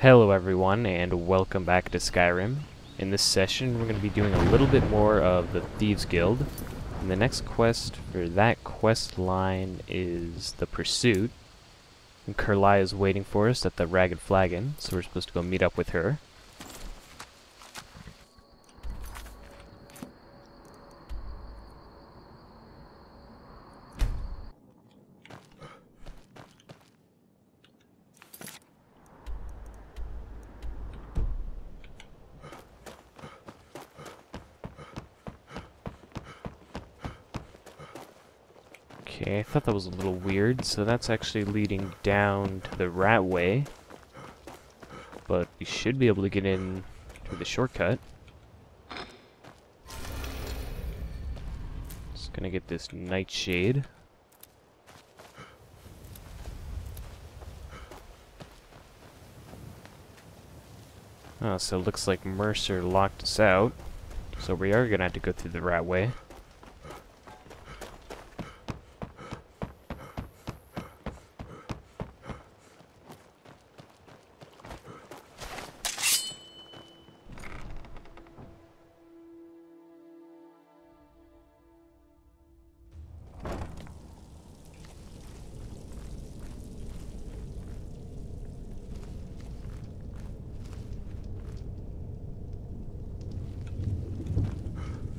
Hello everyone, and welcome back to Skyrim. In this session, we're going to be doing a little bit more of the Thieves Guild. And the next quest for that quest line is the Pursuit. And Kurplunk is waiting for us at the Ragged Flagon, so we're supposed to go meet up with her. Okay, I thought that was a little weird, so that's actually leading down to the Ratway. But we should be able to get in through the shortcut. Just gonna get this Nightshade. Oh, so it looks like Mercer locked us out. So we are gonna have to go through the Ratway.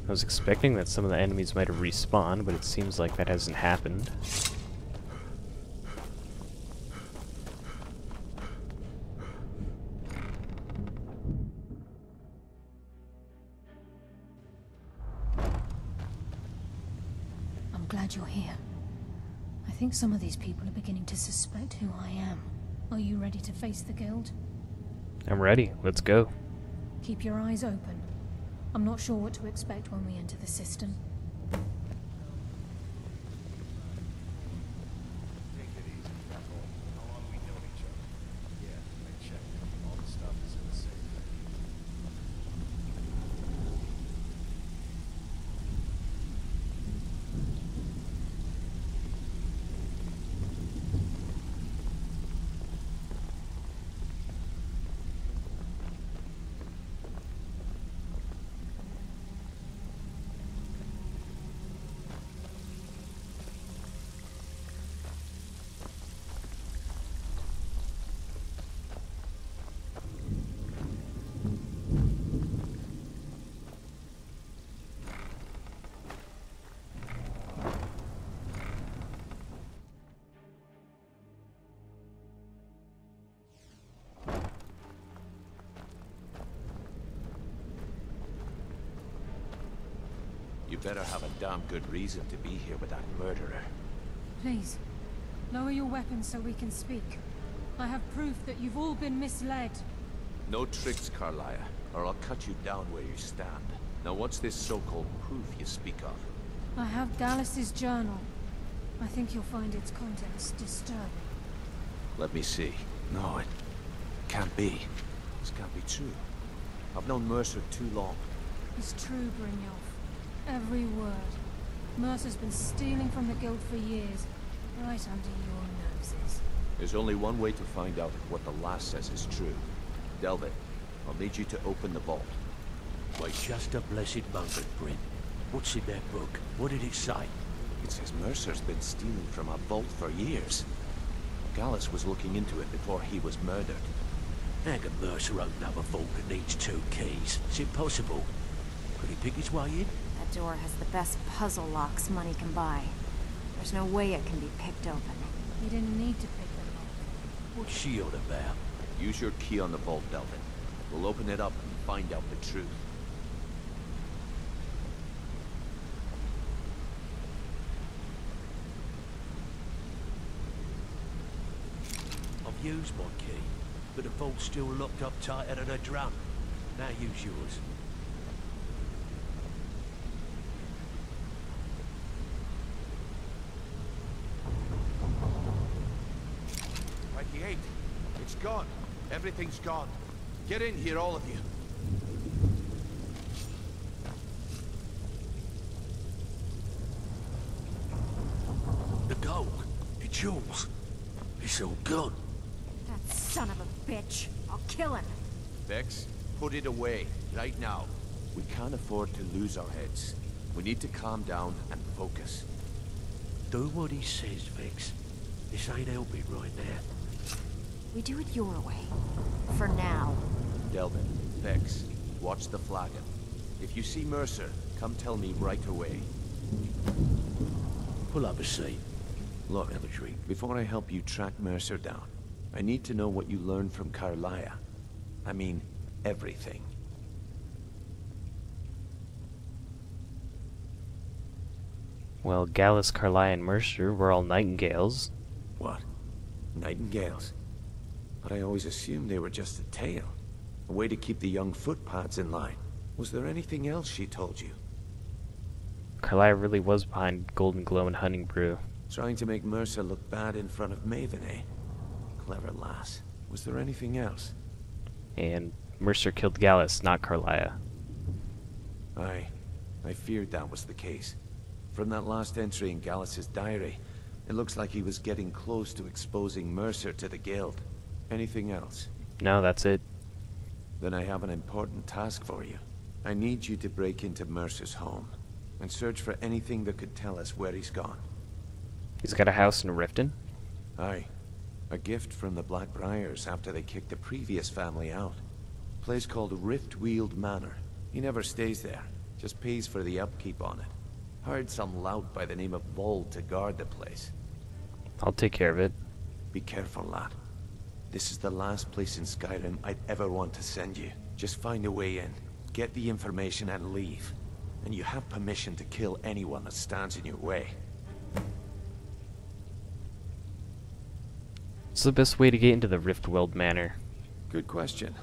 I was expecting that some of the enemies might have respawned, but it seems like that hasn't happened. I'm glad you're here. I think some of these people are beginning to suspect who I am. Are you ready to face the guild? I'm ready. Let's go. Keep your eyes open. I'm not sure what to expect when we enter the system. Take it easy, that's all. How long we know each other? Yeah, I checked. All the stuff is in the safe. You better have a damn good reason to be here with that murderer. Please, lower your weapons so we can speak. I have proof that you've all been misled. No tricks, Kurplunk, or I'll cut you down where you stand. Now what's this so-called proof you speak of? I have Dallas's journal. I think you'll find its contents disturbing. Let me see. No, it can't be. This can't be true. I've known Mercer too long. It's true, Brynjolf. Every word. Mercer's been stealing from the guild for years, right under your noses. There's only one way to find out if what the lass says is true. Delve it. I'll need you to open the vault. Wait just a blessed moment, Bryn. What's in that book? What did it say? It says Mercer's been stealing from a vault for years. Gallus was looking into it before he was murdered. How can Mercer open up a vault that needs 2 keys? It's impossible. Could he pick his way in? That door has the best puzzle locks money can buy. There's no way it can be picked open. You didn't need to pick the lock. What's she on about? Use your key on the vault, Delvin. We'll open it up and find out the truth. I've used my key, but the vault's still locked up tighter than a drum. Now use yours. It's gone. Everything's gone. Get in here, all of you. The gold. It's yours. It's all gone. That's Son of a bitch. I'll kill him. Vex, put it away, right now. We can't afford to lose our heads. We need to calm down and focus. Do what he says, Vex. This ain't helping right now. We do it your way. For now. Delvin, Vex, watch the Flagon. If you see Mercer, come tell me right away. Pull up a seat. Look, have a drink. Before I help you track Mercer down, I need to know what you learned from Carlia. I mean, everything. Well, Gallus, Carlia, and Mercer were all Nightingales. What? Nightingales? But I always assumed they were just a tale. A way to keep the young footpads in line. Was there anything else she told you? Carlia really was behind Golden Glow and Hunting Brew. Trying to make Mercer look bad in front of Maven, eh? Clever lass. Was there anything else? And Mercer killed Gallus, not Carlia. Aye. I feared that was the case. From that last entry in Gallus's diary, it looks like he was getting close to exposing Mercer to the Guild. Anything else? No, that's it. Then I have an important task for you. I need you to break into Mercer's home and search for anything that could tell us where he's gone. He's got a house in Riften? Aye. A gift from the Blackbriars after they kicked the previous family out. A place called Riftweald Manor. He never stays there, just pays for the upkeep on it. Hired some lout by the name of Vold to guard the place. I'll take care of it. Be careful, lad. This is the last place in Skyrim I'd ever want to send you. Just find a way in, get the information and leave. And you have permission to kill anyone that stands in your way. What's the best way to get into the Riftweald Manor? Good question.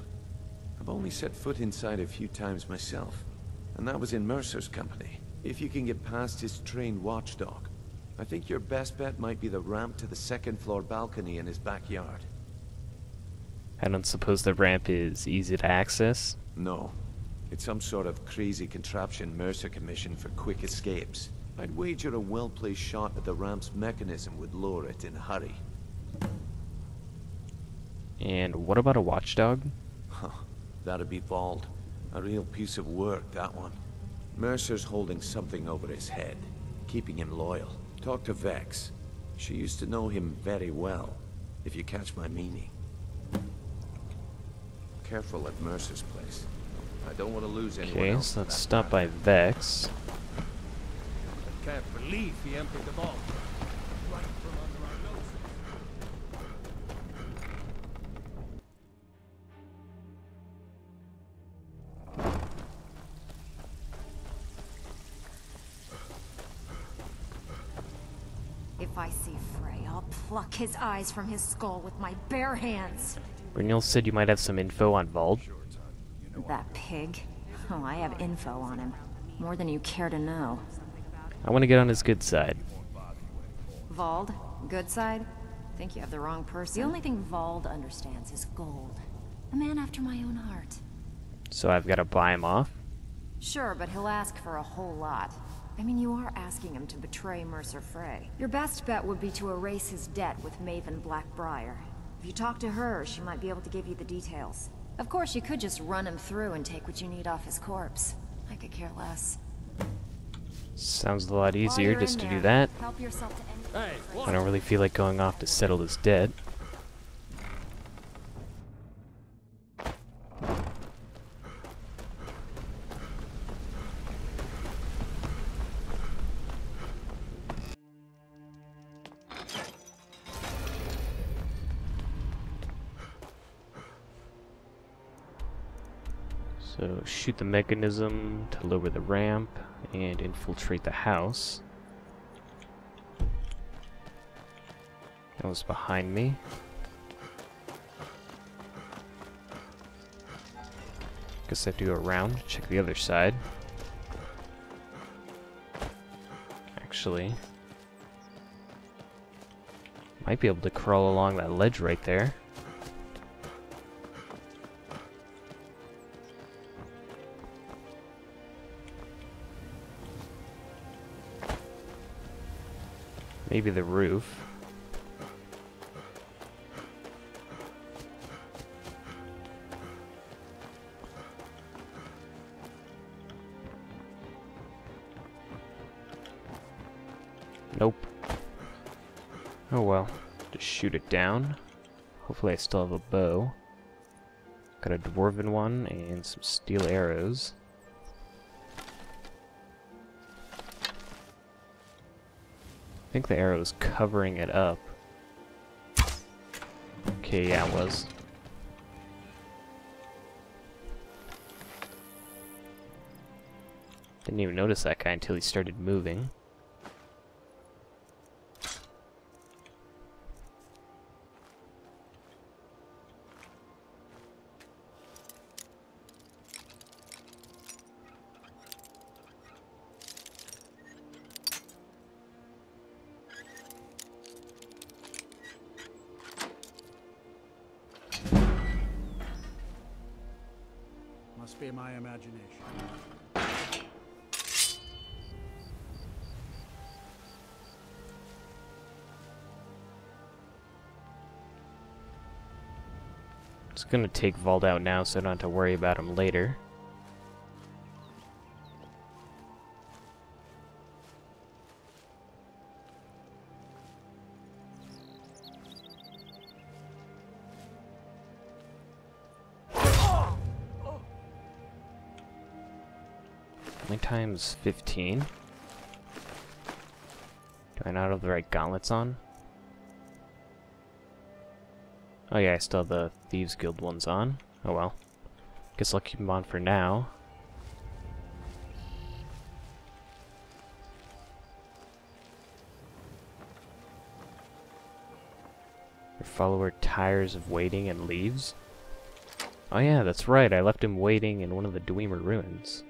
I've only set foot inside a few times myself. And that was in Mercer's company. If you can get past his trained watchdog, I think your best bet might be the ramp to the second floor balcony in his backyard. I don't suppose the ramp is easy to access? No. It's some sort of crazy contraption Mercer commissioned for quick escapes. I'd wager a well-placed shot at the ramp's mechanism would lower it in a hurry. And what about a watchdog? Huh. That'd be Vold. A real piece of work, that one. Mercer's holding something over his head, keeping him loyal. Talk to Vex. She used to know him very well, if you catch my meaning. Careful at Mercer's place. I don't want to lose anyone Okay, else. so let's stop by Vex. Can't believe he emptied the vault. Right from under our noses. If I see Frey, I'll pluck his eyes from his skull with my bare hands. Brynjol said you might have some info on Vold. That pig? Oh, I have info on him. More than you care to know. I want to get on his good side. Vold? Good side? Think you have the wrong person. The only thing Vold understands is gold. A man after my own heart. So I've got to buy him off? Sure, but he'll ask for a whole lot. I mean, you are asking him to betray Mercer Frey. Your best bet would be to erase his debt with Maven Blackbriar. If you talk to her, she might be able to give you the details. Of course, you could just run him through and take what you need off his corpse. I could care less. Sounds a lot While easier you're just in to there, do that. Help yourself to any... Hey, I don't really feel like going off to settle his debt. So shoot the mechanism to lower the ramp and infiltrate the house. That was behind me. Guess I have to go around, check the other side. Actually, might be able to crawl along that ledge right there. Maybe the roof. Nope. Oh well. Just shoot it down. Hopefully I still have a bow. Got a dwarven one and some steel arrows. I think the arrow is covering it up. Okay, yeah, it was. Didn't even notice that guy until he started moving. Must be my imagination. Just gonna take Vault out now so I don't have to worry about him later. Only times 15. Do I not have the right gauntlets on? Oh yeah, I still have the Thieves Guild ones on. Oh well. Guess I'll keep them on for now. Your follower tires of waiting and leaves? Oh yeah, that's right, I left him waiting in one of the Dwemer ruins.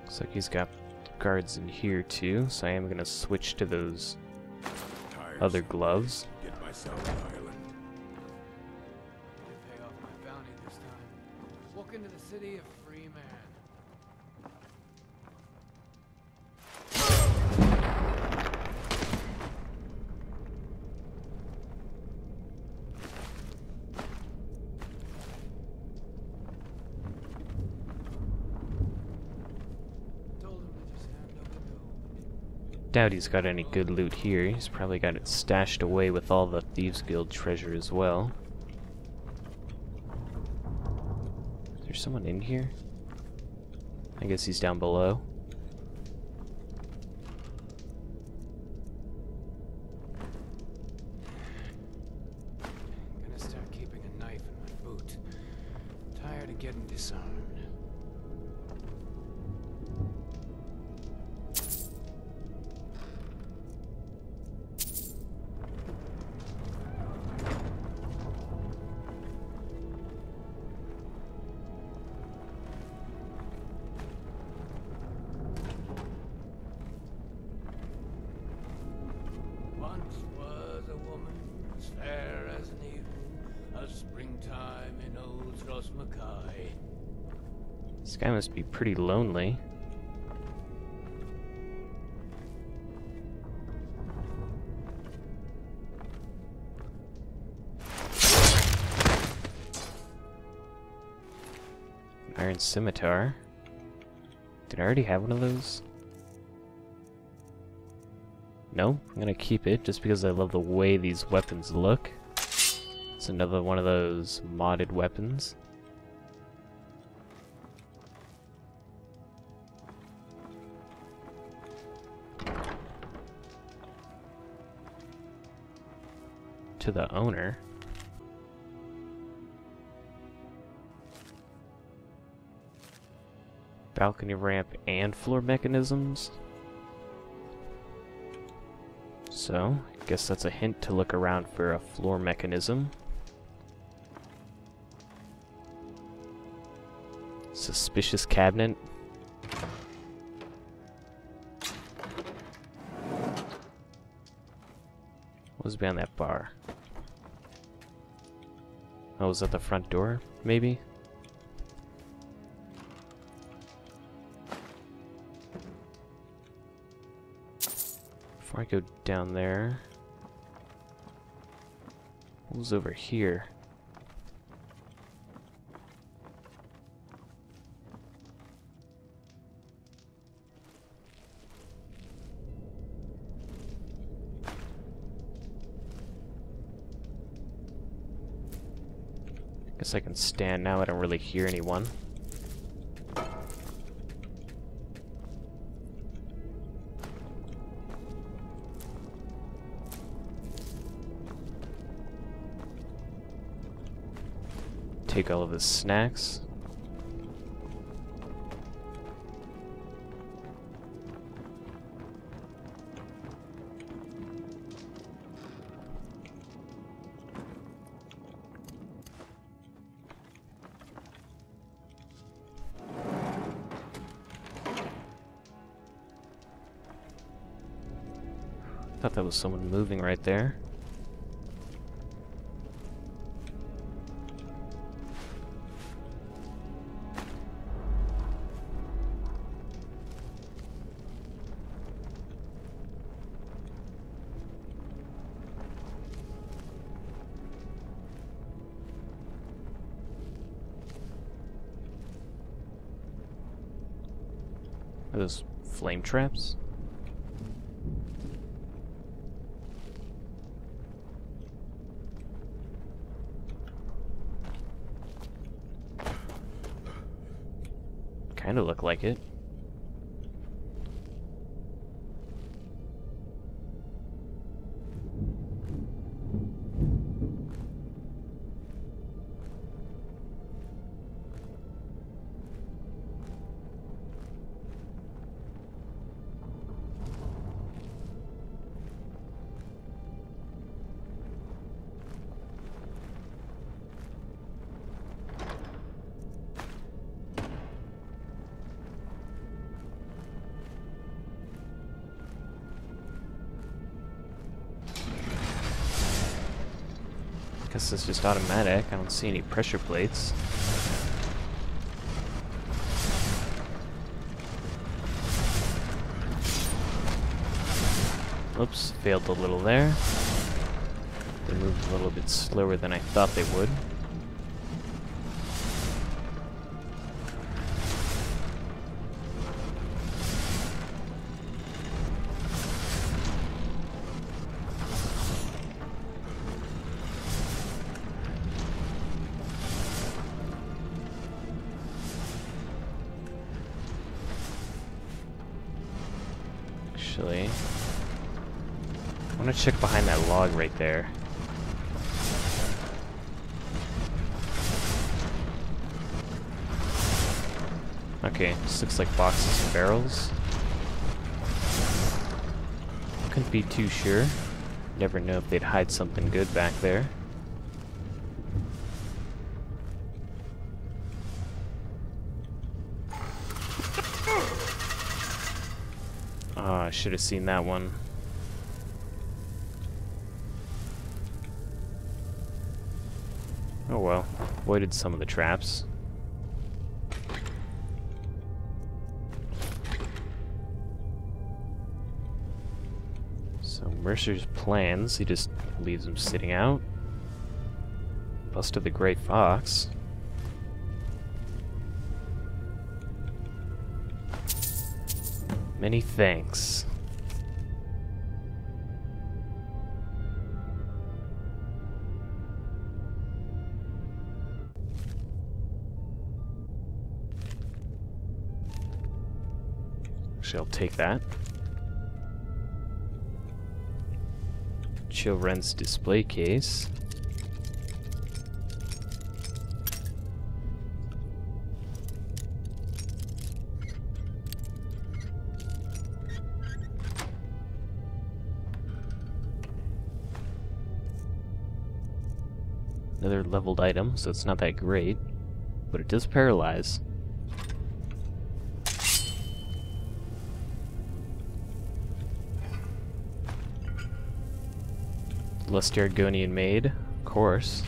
Looks like he's got guards in here too, so I am gonna switch to those other gloves. Get myself an island. Pay off my bounty this time. Walk into the city a free man. Doubt he's got any good loot here. He's probably got it stashed away with all the Thieves Guild treasure as well. Is there someone in here? I guess he's down below. Gonna start keeping a knife in my boot. Tired of getting disarmed. Once was a woman as fair as an evening, a springtime in old Mackay. This guy must be pretty lonely. An iron scimitar. Did I already have one of those? No, I'm gonna keep it just because I love the way these weapons look. It's another one of those modded weapons. To the owner. Balcony ramp and floor mechanisms. So, I guess that's a hint to look around for a floor mechanism. Suspicious cabinet. What was behind that bar? Oh, was that the front door, maybe? Before I go down there, what was over here? Guess I can stand now. I don't really hear anyone. Take all of the snacks. Thought that was someone moving right there. Are those flame traps? Kinda look like it. Guess it's just automatic. I don't see any pressure plates. Oops, failed a little there. They moved a little bit slower than I thought they would. Actually, I want to check behind that log right there. Okay, this looks like boxes and barrels. Couldn't be too sure. Never know if they'd hide something good back there. Oh, I should have seen that one. Oh well, avoided some of the traps. So Mercer's plans, he just leaves them sitting out. Busted the Grey Fox. Many thanks. Actually, I'll take that. Children's display case. Another leveled item, so it's not that great, but it does paralyze. Lusty Argonian Maid, of course.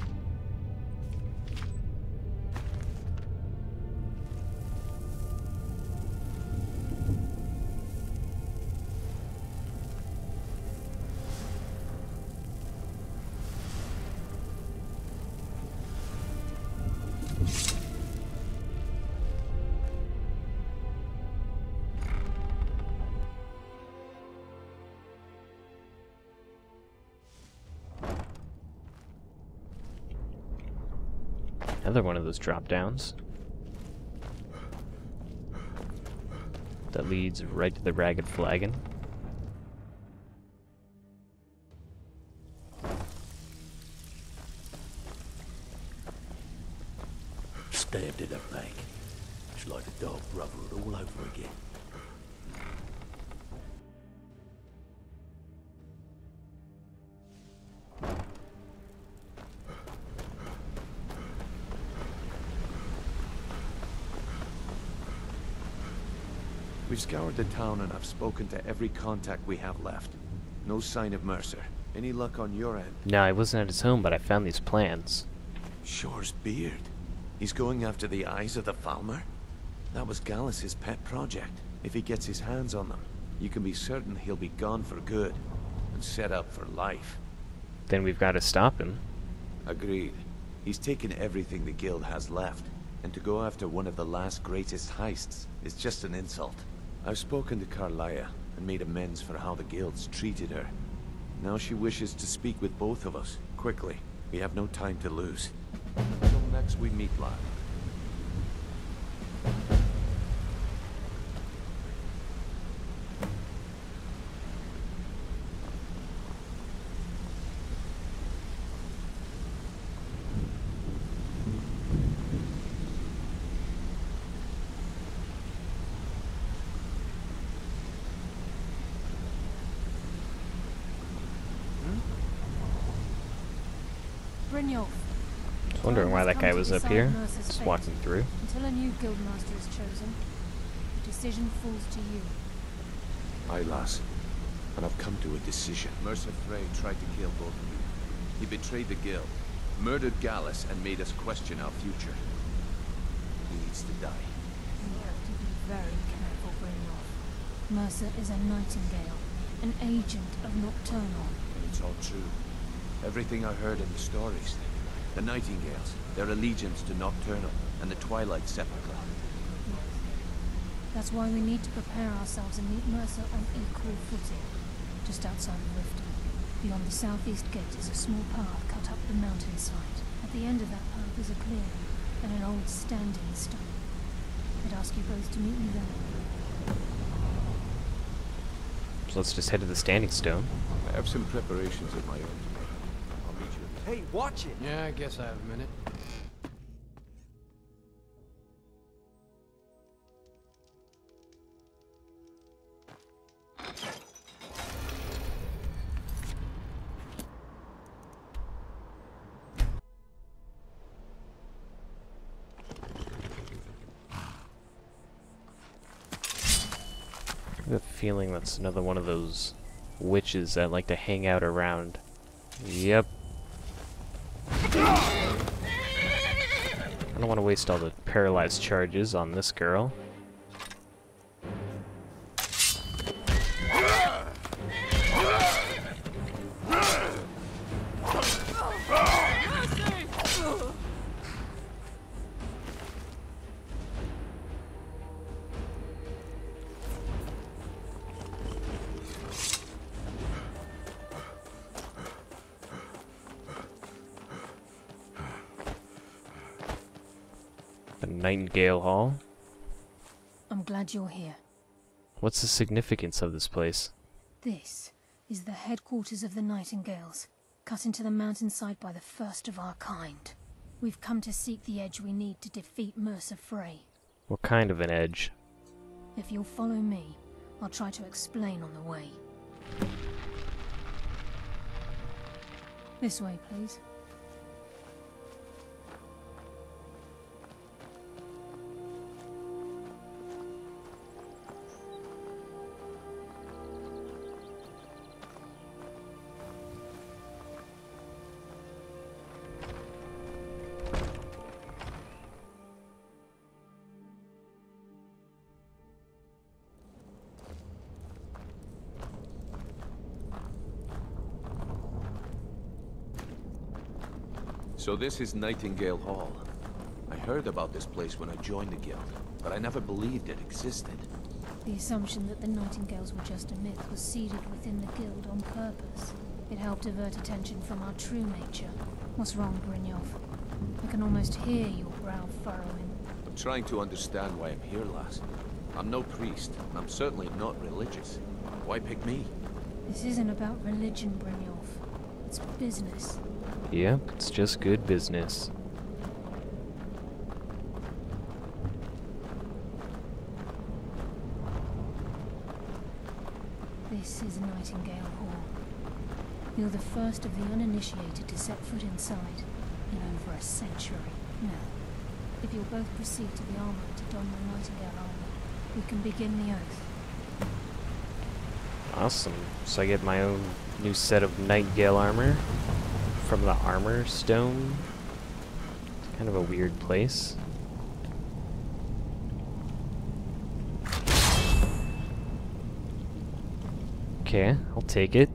Another one of those drop downs. That leads right to the ragged Flagon. Stabbed it up back. It's like the dog Brotherhood all over again. We've scoured the town and I've spoken to every contact we have left. No sign of Mercer. Any luck on your end? No, I wasn't at his home, but I found these plans. Shore's beard. He's going after the eyes of the Falmer? That was Gallus' pet project. If he gets his hands on them, you can be certain he'll be gone for good and set up for life. Then we've got to stop him. Agreed. He's taken everything the guild has left, and to go after one of the last greatest heists is just an insult. I've spoken to Carlia and made amends for how the guild's treated her. Now she wishes to speak with both of us, quickly. We have no time to lose. Until next we meet, lad. Brynjolf. I was wondering why that guy was up here, just walking through. Until a new guildmaster is chosen, the decision falls to you. Aye, lass. And I've come to a decision. Mercer Frey tried to kill both of you. He betrayed the guild, murdered Gallus, and made us question our future. He needs to die. You have to be very careful, Brynjolf. Mercer is a Nightingale, an agent of Nocturnal. It's all true. Everything I heard in the stories. The Nightingales, their allegiance to Nocturnal, and the Twilight Sepulchre. Yes. That's why we need to prepare ourselves and meet Mercer on equal footing. Just outside of Riften. Beyond the southeast gate is a small path cut up the mountainside. At the end of that path is a clearing, and an old standing stone. I'd ask you both to meet me there. So let's just head to the Standing Stone. I have some preparations of my own. Hey, watch it! Yeah, I guess I have a minute. I have a feeling that's another one of those witches that like to hang out around. Yep. I don't want to waste all the paralyzed charges on this girl. Nightingale Hall. I'm glad you're here. What's the significance of this place? This is the headquarters of the Nightingales, cut into the mountainside by the first of our kind. We've come to seek the edge we need to defeat Mercer Frey. What kind of an edge? If you'll follow me, I'll try to explain on the way. This way, please. So this is Nightingale Hall. I heard about this place when I joined the guild, but I never believed it existed. The assumption that the Nightingales were just a myth was seeded within the guild on purpose. It helped divert attention from our true nature. What's wrong, Brynjolf? I can almost hear your brow furrowing. I'm trying to understand why I'm here, lass. I'm no priest, and I'm certainly not religious. Why pick me? This isn't about religion, Brynjolf. It's business. Yep, it's just good business. This is Nightingale Hall. You're the first of the uninitiated to set foot inside in over a century. Now, if you'll both proceed to the armory to don your Nightingale armor, we can begin the oath. Awesome. So I get my own new set of Nightingale armor from the armor stone. It's kind of a weird place. Okay, I'll take it.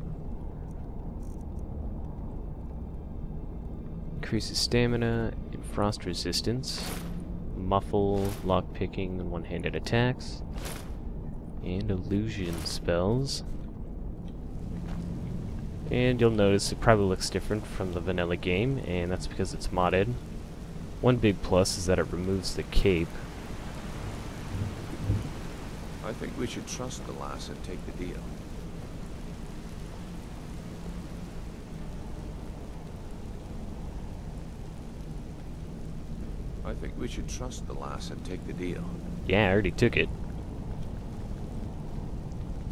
Increases stamina and frost resistance. Muffle, lockpicking, and one-handed attacks. And illusion spells. And you'll notice it probably looks different from the vanilla game, and that's because it's modded. One big plus is that it removes the cape. I think we should trust the lass and take the deal. I think we should trust the lass and take the deal. Yeah, I already took it.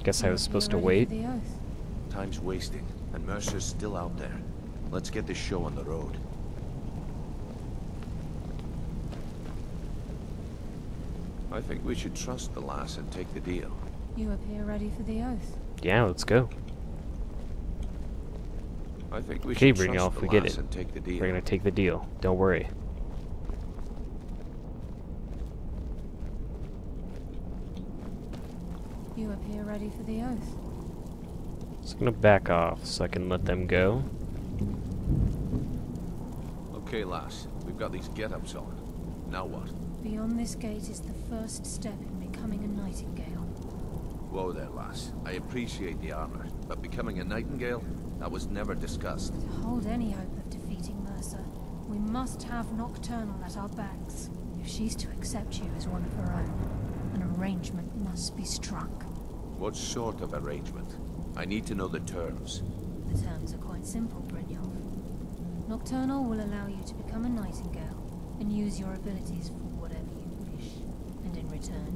Guess I was supposed to wait. Time's wasting, and Mercer's still out there. Let's get this show on the road. I think we should trust the lass and take the deal. You appear ready for the oath. Yeah, let's go. I think we Okay, should bring trust off. the We get lass it. and take the deal. We're gonna take the deal. Don't worry. You appear ready for the oath. Just gonna back off so I can let them go. Okay, lass. We've got these get-ups on. Now what? Beyond this gate is the first step in becoming a Nightingale. Whoa there, lass. I appreciate the armor, but becoming a Nightingale? That was never discussed. To hold any hope of defeating Mercer, we must have Nocturnal at our backs. If she's to accept you as one of her own, an arrangement must be struck. What sort of arrangement? I need to know the terms. The terms are quite simple, Brynjolf. Nocturnal will allow you to become a Nightingale and use your abilities for whatever you wish. And in return,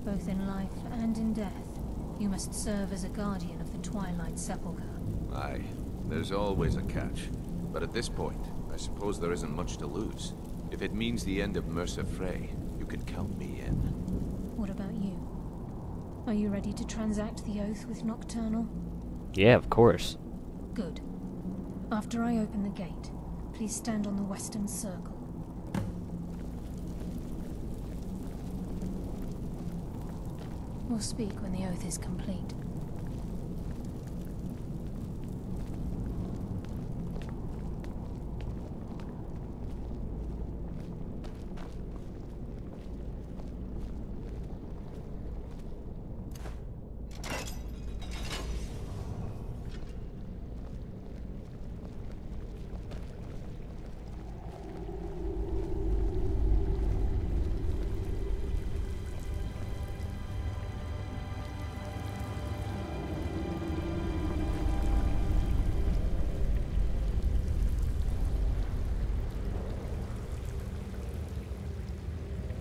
both in life and in death, you must serve as a guardian of the Twilight Sepulchre. Aye, there's always a catch. But at this point, I suppose there isn't much to lose. If it means the end of Mercer Frey, you can count me in. What about you? Are you ready to transact the oath with Nocturnal? Yeah, of course. Good. After I open the gate, please stand on the western circle. We'll speak when the oath is complete.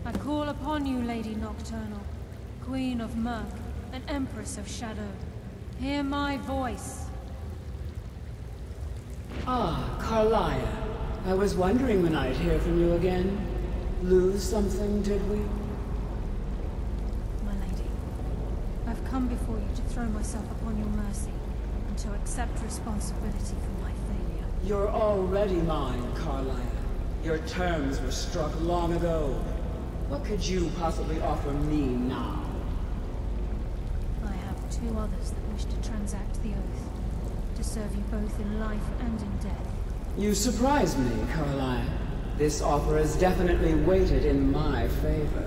I call upon you, Lady Nocturnal, Queen of Murk, and Empress of Shadow. Hear my voice. Ah, Carlia. I was wondering when I'd hear from you again. Lose something, did we? My lady, I've come before you to throw myself upon your mercy, and to accept responsibility for my failure. You're already mine, Carlia. Your terms were struck long ago. What could you possibly offer me now? I have two others that wish to transact the oath, to serve you both in life and in death. You surprise me, Carlia. This offer is definitely weighted in my favor.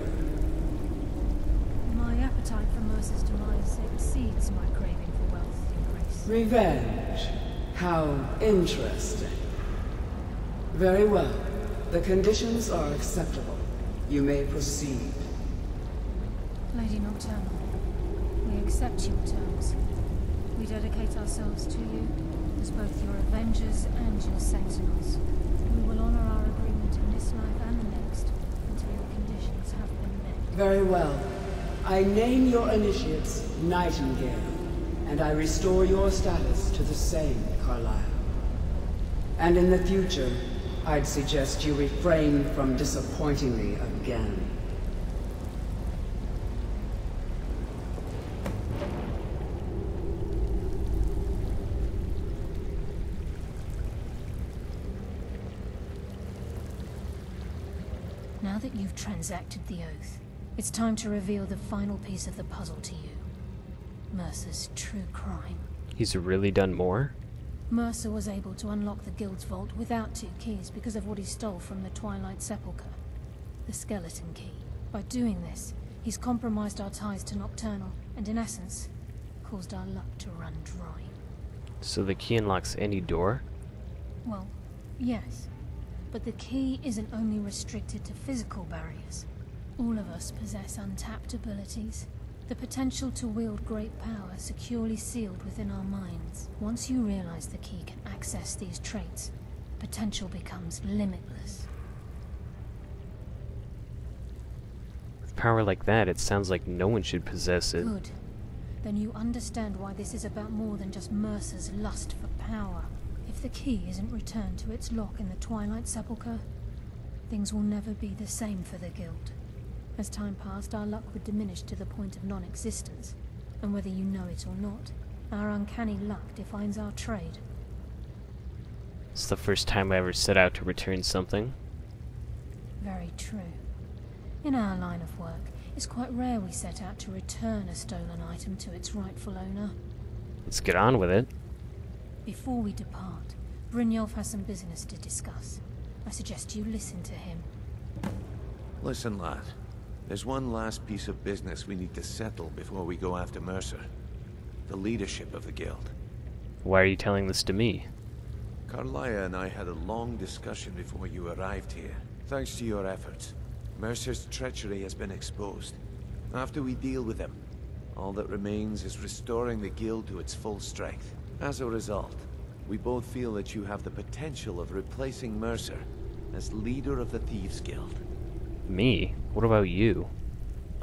My appetite for Mercer's demise exceeds my craving for wealth and grace. Revenge. How interesting. Very well. The conditions are acceptable. You may proceed. Lady Nocturnal, we accept your terms. We dedicate ourselves to you as both your avengers and your sentinels. We will honor our agreement in this life and the next until your conditions have been met. Very well. I name your initiates Nightingale, and I restore your status to the same, Carlisle. And in the future, I'd suggest you refrain from disappointing me again. Now that you've transacted the oath, it's time to reveal the final piece of the puzzle to you. Mercer's true crime. He's really done more? Mercer was able to unlock the guild's vault without 2 keys because of what he stole from the Twilight Sepulchre. The skeleton key. By doing this, he's compromised our ties to Nocturnal, and in essence, caused our luck to run dry. So the key unlocks any door? Well, yes. But the key isn't only restricted to physical barriers. All of us possess untapped abilities. The potential to wield great power securely sealed within our minds. Once you realize the key can access these traits, potential becomes limitless. With power like that, it sounds like no one should possess it. Good. Then you understand why this is about more than just Mercer's lust for power. If the key isn't returned to its lock in the Twilight Sepulchre, things will never be the same for the Guild. As time passed, our luck would diminish to the point of non-existence, and whether you know it or not, our uncanny luck defines our trade. It's the first time I ever set out to return something. Very true. In our line of work, it's quite rare we set out to return a stolen item to its rightful owner. Let's get on with it. Before we depart, Brynjolf has some business to discuss. I suggest you listen to him. Listen, lad. There's one last piece of business we need to settle before we go after Mercer. The leadership of the guild. Why are you telling this to me? Carlisle and I had a long discussion before you arrived here. Thanks to your efforts, Mercer's treachery has been exposed. After we deal with him, all that remains is restoring the guild to its full strength. As a result, we both feel that you have the potential of replacing Mercer as leader of the Thieves Guild. Me? What about you?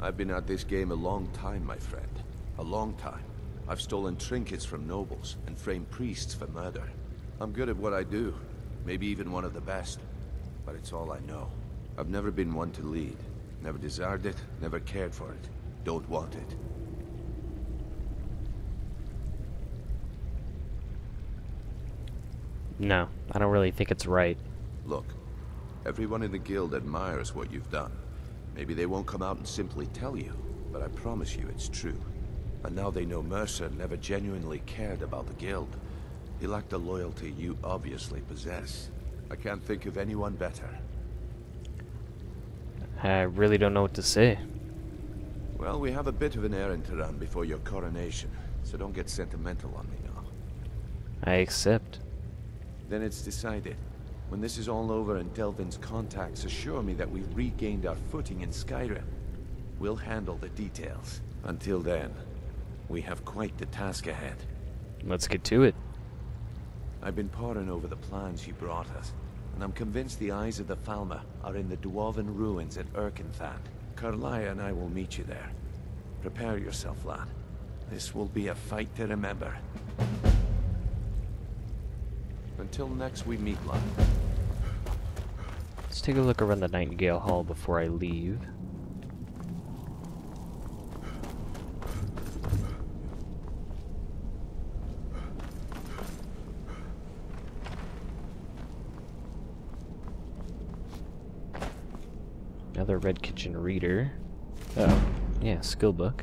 I've been at this game a long time, my friend. A long time. I've stolen trinkets from nobles and framed priests for murder. I'm good at what I do. Maybe even one of the best. But it's all I know. I've never been one to lead. Never desired it, never cared for it. Don't want it. No, I don't really think it's right. Look, everyone in the guild admires what you've done. Maybe they won't come out and simply tell you, but I promise you it's true. And now they know Mercer never genuinely cared about the guild. He lacked the loyalty you obviously possess. I can't think of anyone better. I really don't know what to say. Well, we have a bit of an errand to run before your coronation, so don't get sentimental on me now. I accept. Then it's decided. When this is all over and Delvin's contacts assure me that we've regained our footing in Skyrim, we'll handle the details. Until then, we have quite the task ahead. Let's get to it. I've been poring over the plans you brought us, and I'm convinced the eyes of the Falmer are in the Dwarven ruins at Erkenthand. Carlisle and I will meet you there. Prepare yourself, lad. This will be a fight to remember. Until next we meet, lad. Let's take a look around the Nightingale Hall before I leave. Another Red Kitchen reader. Oh, yeah, skill book.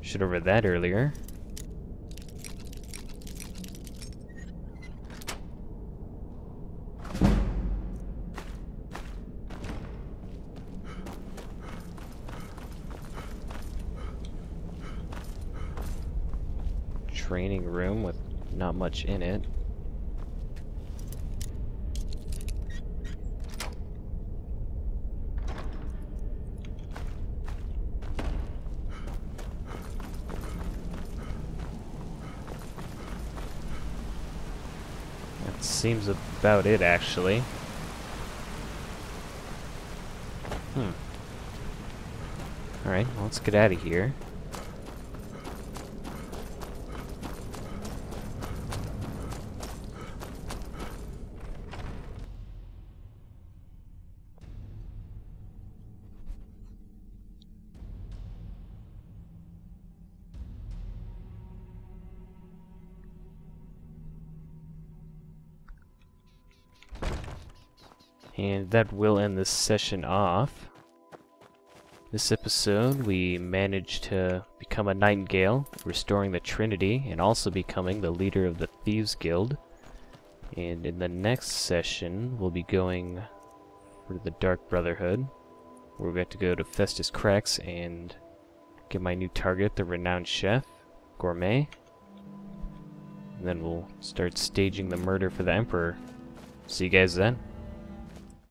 Should have read that earlier. Training room with not much in it. seems about it, actually. Alright, well, let's get out of here. And that will end this session off. This episode, we managed to become a Nightingale, restoring the Trinity, and also becoming the leader of the Thieves Guild. And in the next session, we'll be going for the Dark Brotherhood, where we have to go to Festus Cracks and get my new target, the renowned chef, Gourmet. And then we'll start staging the murder for the Emperor. See you guys then.